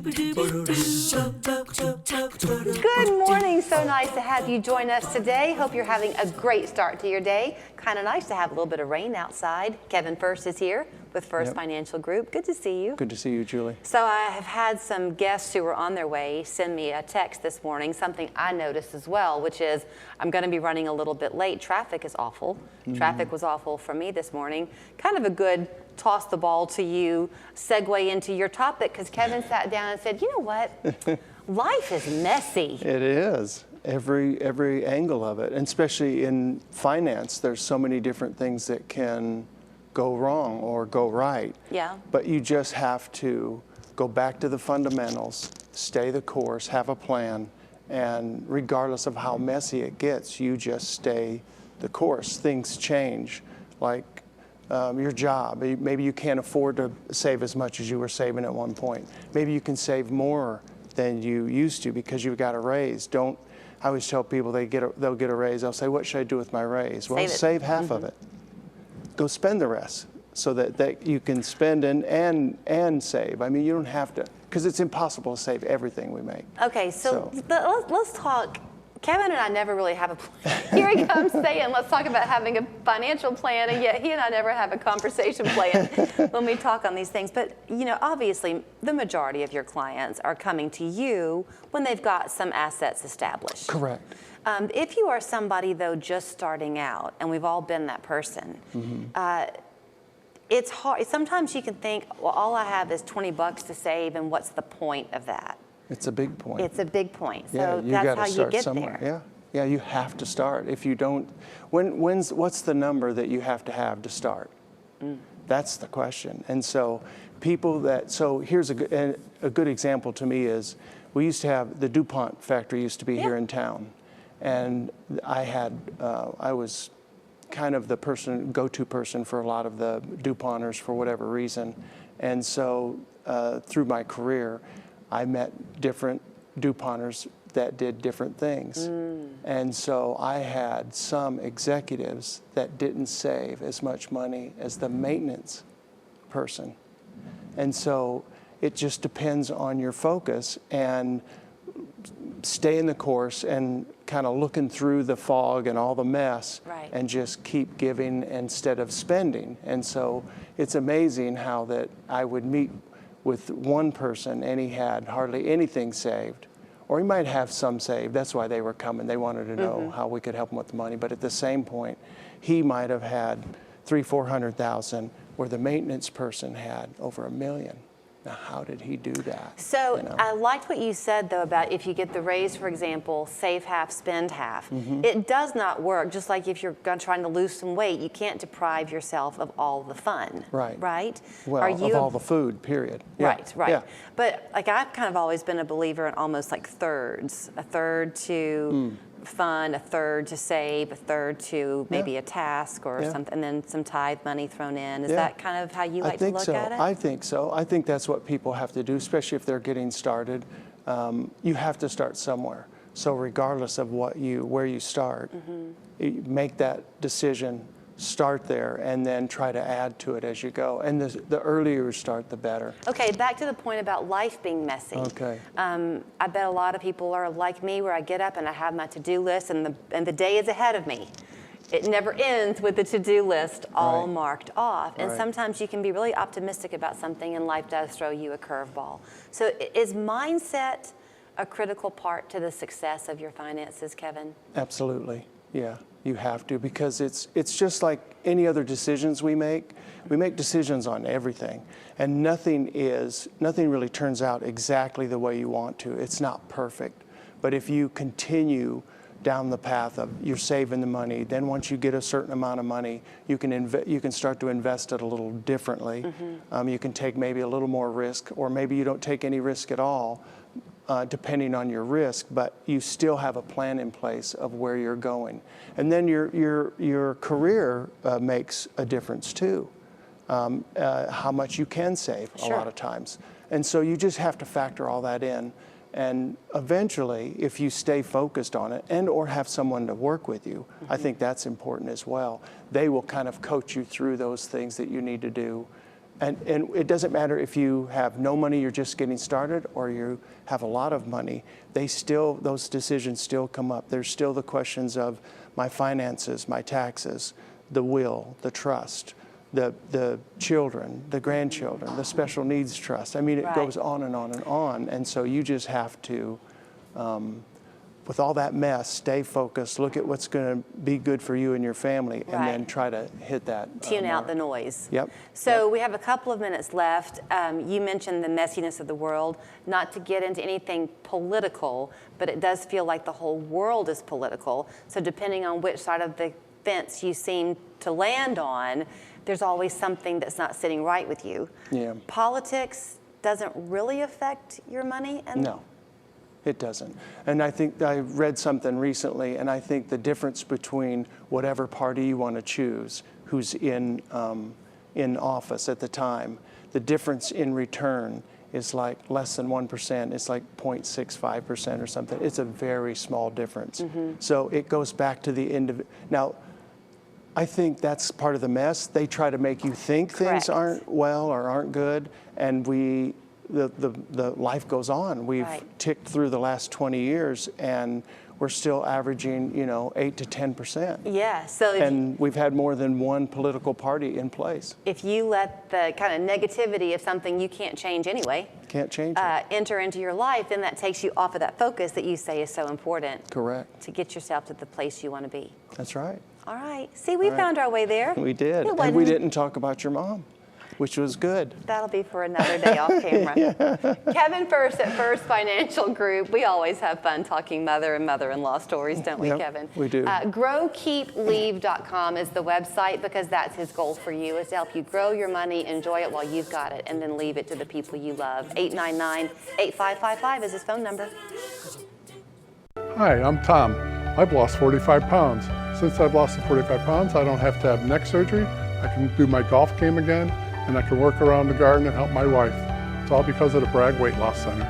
Good morning. So nice to have you join us today. Hope you're having a great start to your day. Kind of nice to have a little bit of rain outside. Kevin Fuerst is here with Fuerst Financial Group. Good to see you. Good to see you, Julie. So I have had some guests who were on their way send me a text this morning, something I noticed as well, which is I'm going to be running a little bit late. Traffic is awful. Traffic was awful for me this morning. Kind of a good toss the ball to you, segue into your topic, because Kevin sat down and said, you know what? Life is messy. It is. Every angle of it, and especially in finance, there's so many different things that can go wrong or go right. Yeah. But you just have to go back to the fundamentals, stay the course, have a plan, and regardless of how messy it gets, you just stay the course. Things change, like your job. Maybe you can't afford to save as much as you were saving at one point. Maybe you can save more than you used to because you've got a raise. I always tell people they'll get a raise. I'll say, what should I do with my raise? Well, save half of it. Go spend the rest so that you can spend and save. I mean, you don't have to, because it's impossible to save everything we make. Okay, so let's talk. Kevin and I never really have a plan. Here he comes saying, let's talk about having a financial plan, and yet he and I never have a conversation plan when we talk on these things. But, you know, obviously, the majority of your clients are coming to you when they've got some assets established. Correct. If you are somebody, though, just starting out, and we've all been that person, it's hard. Sometimes you can think, well, all I have is $20 to save, and what's the point of that? It's a big point. It's a big point. So yeah, that's how you get somewhere. there. Yeah, you have to start. If you don't, what's the number that you have to start? That's the question. And so here's a good example to me is, we used to have, the DuPont factory used to be here in town. And I was kind of the go-to person for a lot of the DuPonters for whatever reason. And so through my career, I met different DuPonters that did different things. And so I had some executives that didn't save as much money as the maintenance person. And so it just depends on your focus, and stay in the course and kind of looking through the fog and all the mess, and just keep giving instead of spending. And so it's amazing how that I would meet with one person and he had hardly anything saved, or he might have some saved. That's why they were coming. They wanted to know how we could help him with the money. But at the same point, he might have had $300,000-400,000, where the maintenance person had over $1 million. Now, how did he do that? So I liked what you said, though, about if you get the raise, for example, save half, spend half. It does not work. Just like if you're trying to lose some weight, you can't deprive yourself of all the fun. Right. Right? Well, of all the food, period. Yeah. Right. Yeah. But like I've kind of always been a believer in almost like thirds. A third to fun, a third to save, a third to maybe a task or something, and then some tithe money thrown in. Is that kind of how you like to look at it? I think so. I think that's what people have to do, especially if they're getting started. You have to start somewhere. So regardless of where you start, you make that decision, start there, and then try to add to it as you go. And the earlier you start, the better. Okay, back to the point about life being messy. Okay. I bet a lot of people are like me, where I get up and I have my to-do list, and the day is ahead of me. It never ends with the to-do list all marked off. And sometimes you can be really optimistic about something, and life does throw you a curveball. So is mindset a critical part to the success of your finances, Kevin? Absolutely. Yeah, you have to, because it's just like any other decisions we make. We make decisions on everything, and nothing really turns out exactly the way you want to. It's not perfect. But if you continue down the path of you're saving the money, then once you get a certain amount of money, you can start to invest it a little differently. You can take maybe a little more risk, or maybe you don't take any risk at all, depending on your risk, but you still have a plan in place of where you're going. And then your career makes a difference too, how much you can save a lot of times. And so you just have to factor all that in. And eventually, if you stay focused on it and or have someone to work with you, I think that's important as well. They will kind of coach you through those things that you need to do And it doesn't matter if you have no money, you're just getting started, or you have a lot of money. Those decisions still come up. There's still the questions of my finances, my taxes, the will, the trust, the children, the grandchildren, the special needs trust. I mean, it goes on and on and on. And so you just have to, with all that mess, stay focused, look at what's going to be good for you and your family, and then try to hit that Tune out mark. the noise. Yep. So we have a couple of minutes left. You mentioned the messiness of the world. Not to get into anything political, but it does feel like the whole world is political. So depending on which side of the fence you seem to land on, there's always something that's not sitting right with you. Yeah. Politics doesn't really affect your money? No. It doesn't. And I think I read something recently, and I think the difference between whatever party you want to choose, who's in office at the time, the difference in return is like less than 1%. It's like 0.65% or something. It's a very small difference. So it goes back to the individual. Now, I think that's part of the mess. They try to make you think things aren't well or aren't good, and the life goes on. We've ticked through the last 20 years, and we're still averaging, 8 to 10%. Yeah. So and we've had more than one political party in place. If you let the kind of negativity of something you can't change anyway, enter into your life, then that takes you off of that focus that you say is so important. Correct. To get yourself to the place you want to be. That's right. All right. See, we found our way there. We did. And we didn't talk about your mom, which was good. That'll be for another day off camera. Kevin Fuerst at Fuerst Financial Group. We always have fun talking mother and mother-in-law stories, don't we, Kevin? We do. GrowKeepLeave.com is the website, because that's his goal for you, is to help you grow your money, enjoy it while you've got it, and then leave it to the people you love. 899-8555 is his phone number. Hi, I'm Tom. I've lost 45 pounds. Since I've lost the 45 pounds, I don't have to have neck surgery. I can do my golf game again, and I can work around the garden and help my wife. It's all because of the Bragg Weight Loss Center.